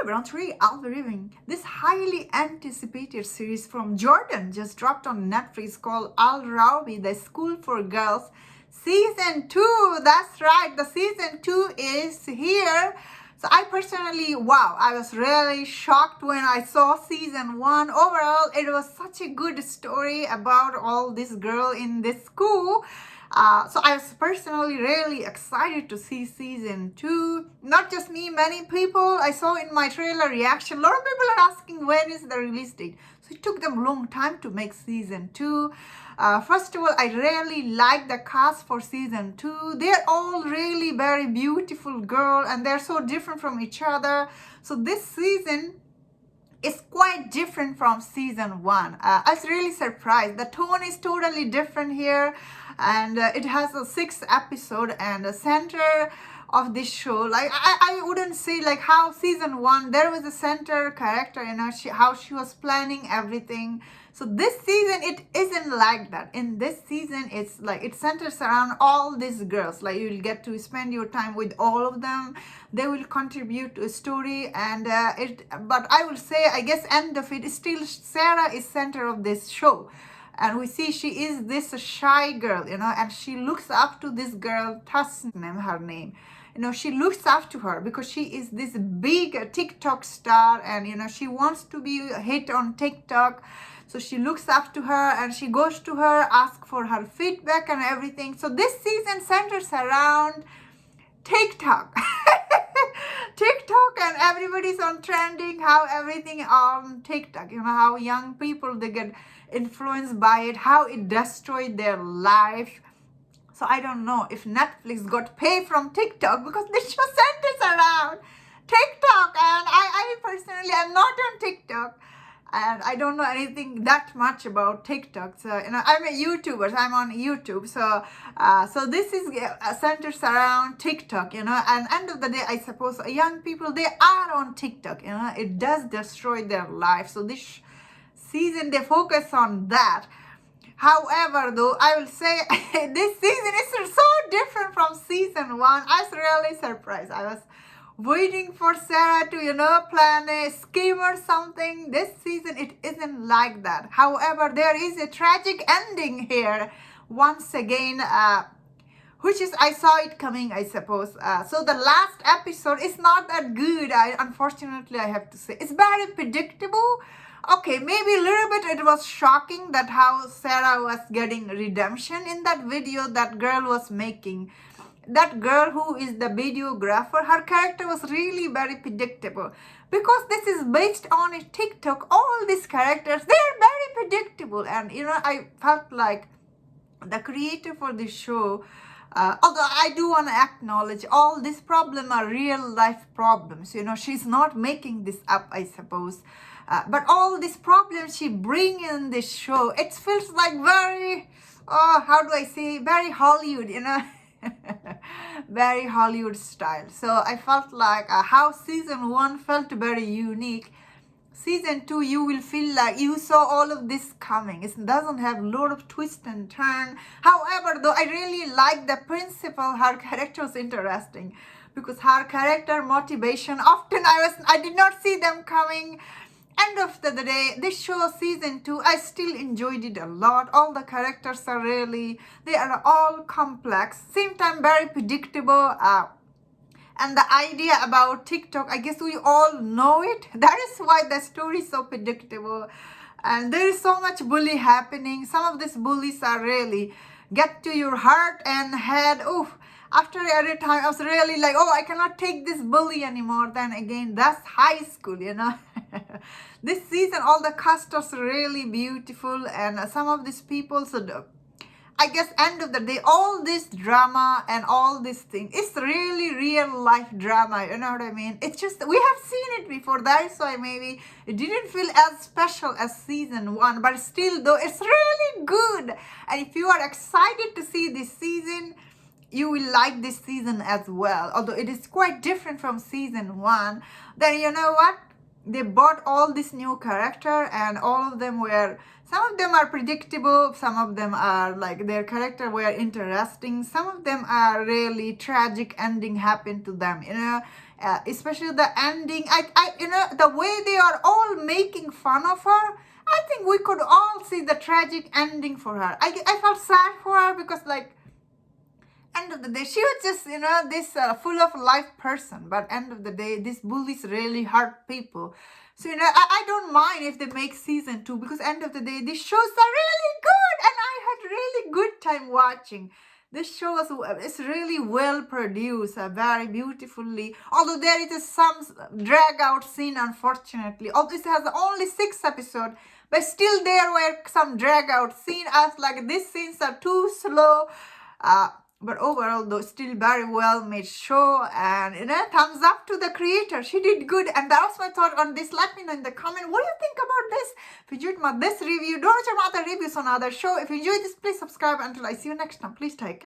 everyone, today I'll be reviewing this highly anticipated series from Jordan, just dropped on Netflix, called Alrawabi, the School for Girls, Season 2. That's right, the Season 2 is here. So I personally, wow, I was really shocked when I saw Season 1. Overall, it was such a good story about all this girl in this school. So I was personally really excited to see Season 2. Not just me, many people I saw in my trailer reaction. A lot of people are asking when is the release date. So it took them a long time to make Season 2. First of all, I really like the cast for Season 2. They're all really very beautiful girls and they're so different from each other. So this season is quite different from Season 1. I was really surprised. The tone is totally different here, and it has a 6th episode, and the center of this show, like I wouldn't say like how Season 1 there was a center character, how she was planning everything. So this season it isn't like that. In this season it's like it centers around all these girls. Like you'll get to spend your time with all of them. They will contribute to a story, and but I will say, I guess end of it, still Sarah is center of this show. And we see she is this shy girl, and she looks up to this girl, Tasnim, her name. She looks up to her because she is this big TikTok star, and she wants to be a hit on TikTok. So she looks up to her and she goes to her, asks for her feedback and everything. So this season centers around TikTok. TikTok, and everybody's on trending, how everything on TikTok, how young people, they get influenced by it, how it destroyed their life. So I don't know if Netflix got paid from TikTok, because this show centers around TikTok, and I personally am not on TikTok. And I don't know anything that much about TikTok. So, I'm a YouTuber. I'm on YouTube. So this is centers around TikTok, and end of the day, I suppose young people, they are on TikTok, it does destroy their life. So this season, they focus on that. However, though, I will say this season is so different from Season 1. I was really surprised. I was waiting for Sarah to, plan a scheme or something. This season, it isn't like that. However, there is a tragic ending here once again, which is, I saw it coming, I suppose. So the last episode is not that good. Unfortunately, I have to say. It's very predictable. Okay, maybe a little bit it was shocking that how Sarah was getting redemption in that video that girl was making. That girl who is the videographer, her character was really very predictable. Because this is based on a TikTok, all these characters, they're very predictable. And, I felt like the creator for this show, although I do want to acknowledge all these problems are real life problems. She's not making this up, I suppose. But all these problems she bring in this show, it feels like very, how do I say, very Hollywood, very Hollywood style. So I felt like how Season 1 felt very unique. Season 2, you will feel like you saw all of this coming. It doesn't have a lot of twist and turn. However, though, I really like the principle. Her character was interesting because her character motivation, often I did not see them coming. End of the day, this show Season 2, I still enjoyed it a lot. All the characters are they are all complex, same time very predictable. And the idea about TikTok, I guess we all know it. That is why the story is so predictable. And there is so much bully happening. Some of these bullies are really get to your heart and head. Oh, after every time, I was really like, I cannot take this bully anymore. Then again, that's high school, This season, all the cast was really beautiful, and some of these people, I guess end of the day, all this drama and all this thing, it's really real life drama, you know what I mean? It's just, we have seen it before, that is why maybe it didn't feel as special as Season 1, but still though, it's really good. And if you are excited to see this season, you will like this season as well. Although it is quite different from Season 1, then you know what? they bought all this new character, and all of them were, some of them are predictable, some of them are like their character were interesting, some of them are really tragic ending happened to them, especially the ending. The way they are all making fun of her, I think we could all see the tragic ending for her. I felt sad for her because, like, end of the day, she was just, this full of life person, but end of the day, these bullies really hurt people. So, I don't mind if they make season 2, because end of the day, these shows are really good, and I had really good time watching. This show is really well produced, very beautifully. Although there is some drag out scene, unfortunately. Although it has only 6 episodes, but still there were some drag out scene. As like these scenes are too slow. But overall, though, still very well made show, and thumbs up to the creator. She did good, and that was my thought on this. Let me know in the comment what do you think about this. If you enjoyed this review, don't watch my other reviews on other show. If you enjoyed this, please subscribe. Until I see you next time, please take care.